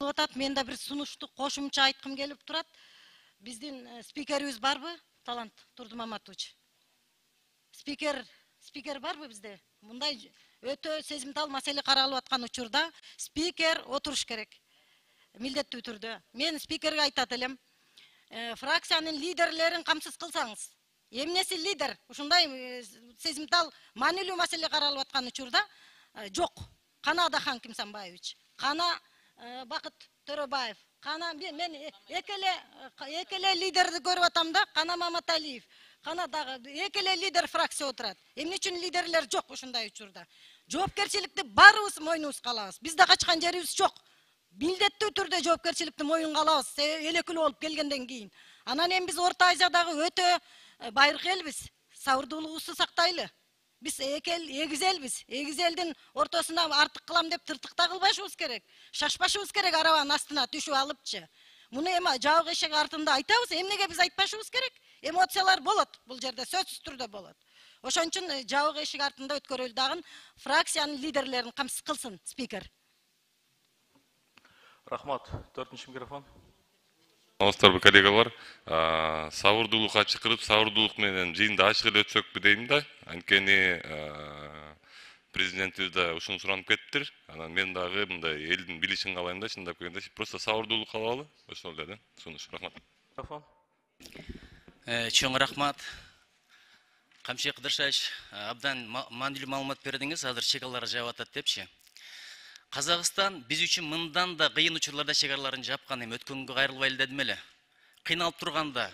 атат. Мен да бир сунушту кошумча айткым келип турат. Биздин спикерибиз барбы? Талант Турдумаматович. Спикер барбы бизде? Мындай өтө сезимтал маселе каралып аткан учурда спикер отуруш керек. Милдеттүү түрдө. Мен спикерге айтат элем. Фракциянын лидерлерин камсыз кылсаңыз. Эмнеси лидер? Ушундай сезимтал маанилүү маселе каралып аткан учурда жок. Кана Адахан Кимсанбаевич, кана Бакыт Төрөбаев, кана мен экеле лидерди көрүп атам да, кана Маматалиев, кана дагы экеле лидер фракция отурат. Эмне үчүн лидерлер жок ушундай учурда? Жоопкерчиликти баарыбыз мойнубузга алабыз. Бизде качкан жерибиз жок. Милдеттүү түрдө жоопкерчиликти мойнунга алабыз, элекилүү болуп келгенден кийин. Анан эми биз Орто Азиядагы өтө байыркы элбиз. Сабырдуулугубузду сактайлы. Биз эгиз элбиз. Эгиз элдин ортосуна артык кылам деп тыртыкта кылбашыбыз керек. Шашпашыбыз керек арабанын астына түшүп алыпчы. Муну эми жабык эшик артында айтабыз, эмнеге биз айтпашыбыз керек? Эмоциялар болот, бул жерде сөзсүз түрдө болот. Ошон үчүн жабык эшик артында өткөрүлүп дагы фракциянын лидерлерин камсыз кылсын спикер. Рахмат. 4-нчи микрофон. Саламатсыздарбы коллегалар. Сабырдуулукка чакырып, сабырдуулук менен жыйынды ачык эле өтсөкпү дейм да. Анткени президентибиз да ушуну суранып кетиптир. Анан мен дагы мындай элдин билишин каалайм да, чындап келгенде просто сабырдуулук калабы. Ошол эле да. Сунуш. Рахмат. Микрофон. Чоң рахмат. Камчы Кыдыршаевич, абдан маанилүү маалымат бердиңиз. Азыр чегалар жаап атат депчи. Казакстан биз үчүн мындан да кыйын учурларда чегараларын жапкан, эми өткөнгө кайрылбайлы дедим эле. Кыйналып турганда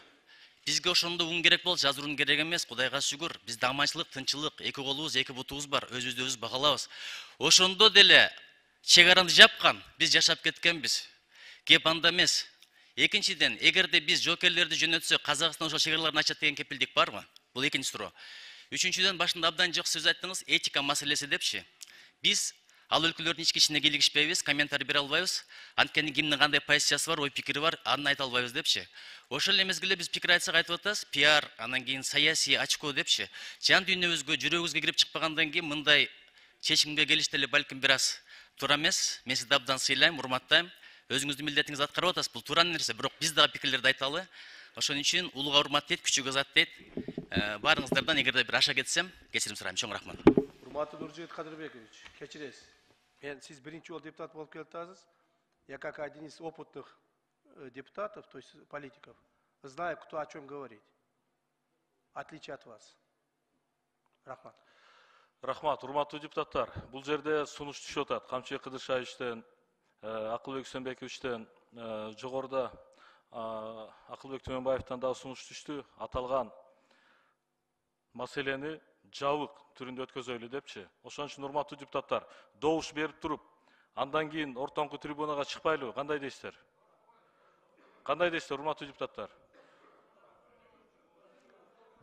бизге ошондо ун керек болчу, азыр ун керек эмес, Кудайга шүгүр. Бизде аманчылык, тынчылык, эки колубуз, эки бутубуз бар, өзүбүздү өзүбүз багалабыз. Ошондо деле чегараны жапкан, биз жашап кеткенбиз. Кеп анда эмес. Экинчиден, эгерде биз жоокерлерди жөнөтсөк, Казакстан ошол чегараларын ачат деген кепилдик барбы? Бул экинчи суроо. Үчүнчүдөн, башында абдан жок сөз айттыңыз, этика маселеси депчи. Биз ал өлкөлөрдүн ички ишине кийлигишпейбиз, комментарий бере албайбыз. Анткени кимдин кандай позициясы бар, ой пикири бар, аны айта албайбыз депчи. Ошол эле мезгилде биз пикир айтсак айтып атабыз, пиар, анан кийин саясий очко депчи. Жан дүйнөбүзгө, жүрөгүбүзгө кирип чыкпагандан кийин мындай чечимге келиш деле балким бир аз туура эмес. Мен сизди абдан сыйлайм, урматтайм. Өзүңүздүн милдетиңизди аткарып атасыз. Бул туура нерсе, бирок биз дагы пикирлерди айталы. Ошон үчүн улууга урмат дейт, күчүгө зат дейт. Баарыңыздардан эгерде бир аша кетсем, кечирим сурайм. Чоң рахмат. Урматтуу Нуржигит Кадырбекович, кечиресиз. Мен сиз биринчи жолу депутат болуп келатасыз. Я как один из опытных депутатов, то есть политиков, знаю, кто о чем говорит. В отличие от вас. Рахмат. Рахмат. Урматтуу депутаттар, бул жерде сунуш түшүп атат. Камчы Кыдыршаевичтен, Акылбек Үсөнбековичтен, жогоруда Акылбек Төмөнбаевтан дагы сунуш түштү. Аталган маселени жабык түрүндө өткөзөлү депчи. Ошон үчүн урматтуу депутаттар, добуш берип туруп, андан кийин ортоңку трибунага чыкпайлыбы? Кандай дейсиздер? Кандай дейсиздер, урматтуу депутаттар?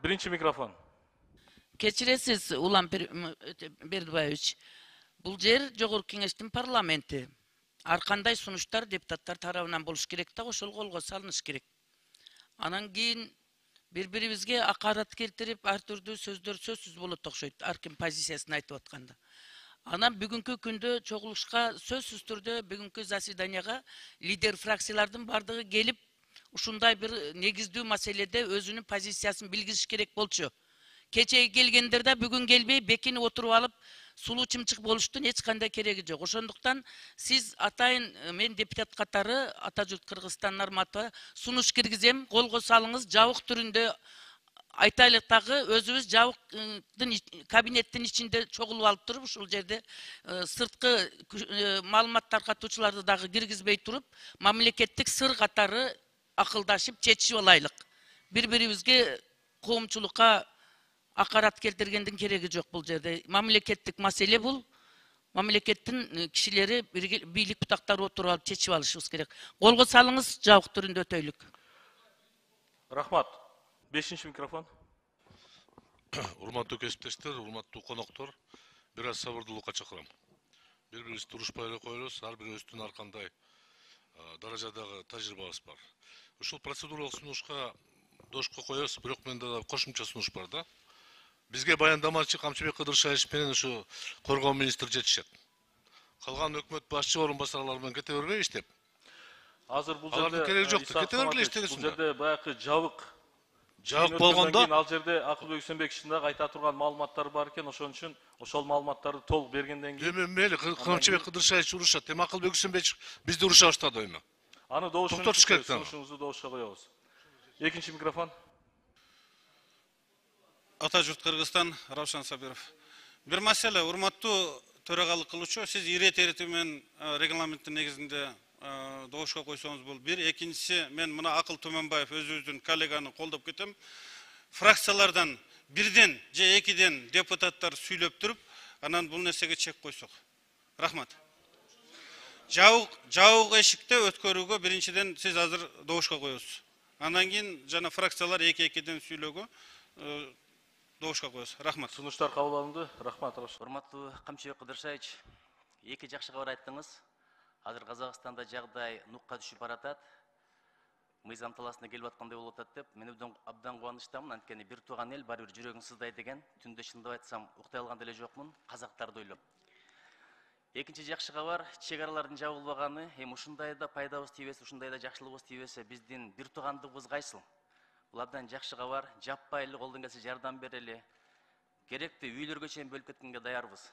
Биринчи микрофон. Кечиресиз, Улам Бердибаевич. Бул жер жогорку кеңештин парламенти. Ар кандай сунуштар депутаттар тарабынан болуш керек да, ошол колго салыныш керек. Анан кийин бири-бирибизге акарат келтирип, ар түрдүү сөздөр сөзсүз болот окшойт, ар ким позициясын айтып атканда. Анан бүгүнкү күндө чогулушка сөзсүз түрдө бүгүнкү заседанияга лидер фракциялардын бардыгы келип, ушундай бир негиздүү маселеде өзүнүн позициясын билгизиш керек болчу. Кечеги келгендер да бүгүн келбей, бекинип отуруп алып, сулуу чымчык болуштун эч кандай кереги жок. Ошондуктан сиз атайын мен депутат катары Ата журт Кыргызстан Нарматова сунуш киргизем, колго салыңыз, жабык түрүндө айтайлык дагы өзүбүз жабыктын кабинеттин ичинде чогулуп алып туруп, ушул жерде сырткы маалымат таркатуучуларды дагы киргизбей туруп, мамлекеттик сыр катары акылдашып чечишип алайлык. Бири-бирибизге коомчулукка акарат келтиргендин кереги жок бул жерде. Мамлекеттик маселе бул. Мамлекеттин кишилери бийлик бутактары отуруп алып чечип алышыбыз керек. Колго салыңыз, жабык түрүндө өтөйлүк. Рахмат. 5-нчи микрофон. Урматтуу кесиптештер, урматтуу коноктор, бир аз сабырдуулукка чакырам. Бири-бирибизди турушпай эле коелубуз, ар бирибиздин ар кандай даражадагы тажрыйбабыз бар. Ушул процедуралык сунушка дошко коебуз, бирок менде да кошумча сунуш бар да. Бизге баяндамачы Камчыбек Кыдыршаевич менен ушу коргоо министр жетишет. Калган өкмөт башчы орун басарлары менен кете бербейбиз деп. Азыр бул Алардын жерде кереги жок. Иса Кете бергиле Саматович, иштегесиң бул жерде баягы жабык Жабык болгондо ал жерде Акылбек Үсөнбековичтин дагы айта турган маалыматтары бар экен, ошон үчүн ошол маалыматтарды толук бергенден кийин эми мейли Камчыбек Кыдыршаевич урушат. Эми Акылбек Үсөнбекович бизди уруша баштады эми. аны добушка Токтотуш керек да. сунушуңузду добушка коебуз. Экинчи микрофон. Ата журт Кыргызстан, Равшан Сабиров. Бир маселе, урматтуу төрагалык кылуучу, сиз ирет менен регламенттин негизинде добушка койсоңуз бул бир. Экинчиси, мен мына Акыл Төмөнбаев өзүбүздүн коллеганы колдоп кетем. Фракциялардан бирден же экиден депутаттар сүйлөп туруп, анан бул нерсеге чек койсок. Рахмат. Жабык эшикте өткөрүүгө биринчиден сиз азыр добушка коесуз. Андан кийин жана фракциялар эки-экиден сүйлөөгө добушка коесуз. Рахмат. Сунуштар кабыл алынды. Рахмат. Урматтуу Камчыбек Кыдыршаевич, эки жакшы кабар айттыңыз. Азыр Казакстанда жагдай нукка түшүп баратат. Мыйзам таласына келип аткандай болуп атат деп, мен абдан кубанычтамын. Анткени бир тууган эл баары бир жүрөгүң сыздайт деген. Түндө чындап айтсам, уктай алган деле жокмун, казактарды ойлоп. Экинчи жакшы кабар, чек аралардын жабылбаганы, эми ушундайда пайдабыз тийбесе, ушундайда жакшылыгыбыз тийбесе, биздин бир туугандыгыбыз кайсыл? Бул абдан жакшы кабар. Жаппай эле колдон келсе жардам берели. Керекти үйлөргө чейин бөлүп кеткенге даярбыз.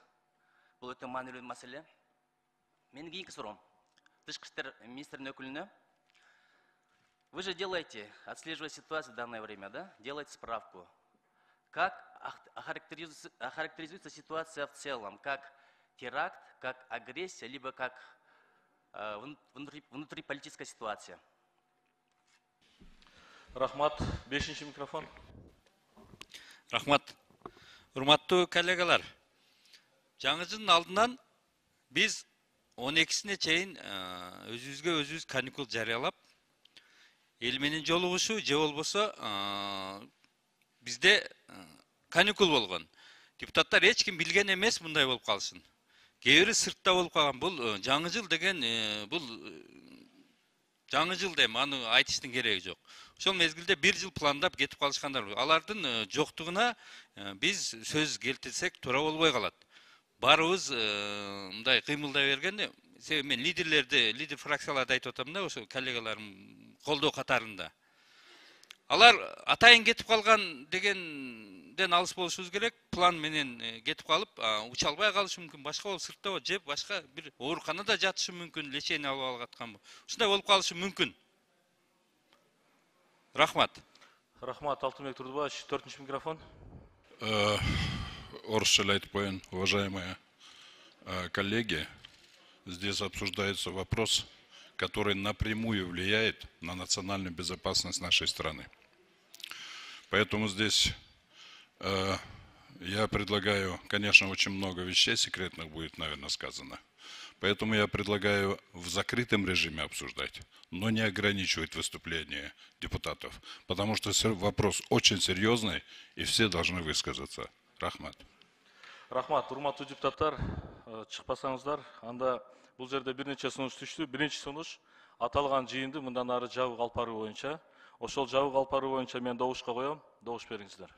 Бул өтө маанилүү маселе. Менин кийинки суроом тышкы иштер министринин өкүлүнө. Вы же делаете, отслеживая ситуацию в данное время, да? Делаете справку. Как охарактеризуется ситуация в целом? Как теракт, как агрессия, либо как внутриполитическая ситуация? Рахмат. 5-ші микрофон. Рахмат. Урматтуу коллегалар. Жаңы жылдын алдынан биз 12-сине чейин өзүбүзгө өзүбүз каникул жарыялап, эл менен жолугушуу же болбосо бизде каникул болгон. Депутаттар эч ким билген эмес мындай болуп калсын. Кээ бири сыртта болуп калган. Бул жаңы жыл деген бул жаңы жыл дейм, аны айтыштын кереги жок. Ошол мезгилде бир жыл пландап кетип калышкандар. Алардын жоктугуна биз сөз келтирсек туура болбой калат. Барыбыз мындай кыймылдай бергенде, мен лидер фракцияларды айтып атам да, ошо коллегаларым колдоо катарында. Алар атайын кетип калган дегенден алыс болушубуз керек. План менен кетип калып, уча албай калышы мүмкүн, башка болуп сыртта же башка бир ооруканада жатышы мүмкүн, лечение алып аткан. Ушундай болуп калышы мүмкүн. Рахмат. Рахмат, Алтынбек Турдубаевич, 4-ші микрофон. Орысча айтып коеюн, уважаемые коллеги, здесь обсуждается вопрос, который напрямую влияет на национальную безопасность нашей страны. Поэтому здесь я предлагаю, конечно, очень много вещей секретных будет, наверное, сказано. Поэтому я предлагаю в закрытом режиме обсуждать, но не ограничивать выступления депутатов, потому что вопрос очень серьезный, и все должны высказаться. Рахмат. Рахмат, урматтуу депутаттар, чыкпасаңыздар, анда бул жерде бир нече сунуш түштү. Биринчи сунуш аталган жыйынды мындан ары жабык алып баруу боюнча. Ошол жабык алып баруу боюнча мен добушка коем. Добуш бериңиздер.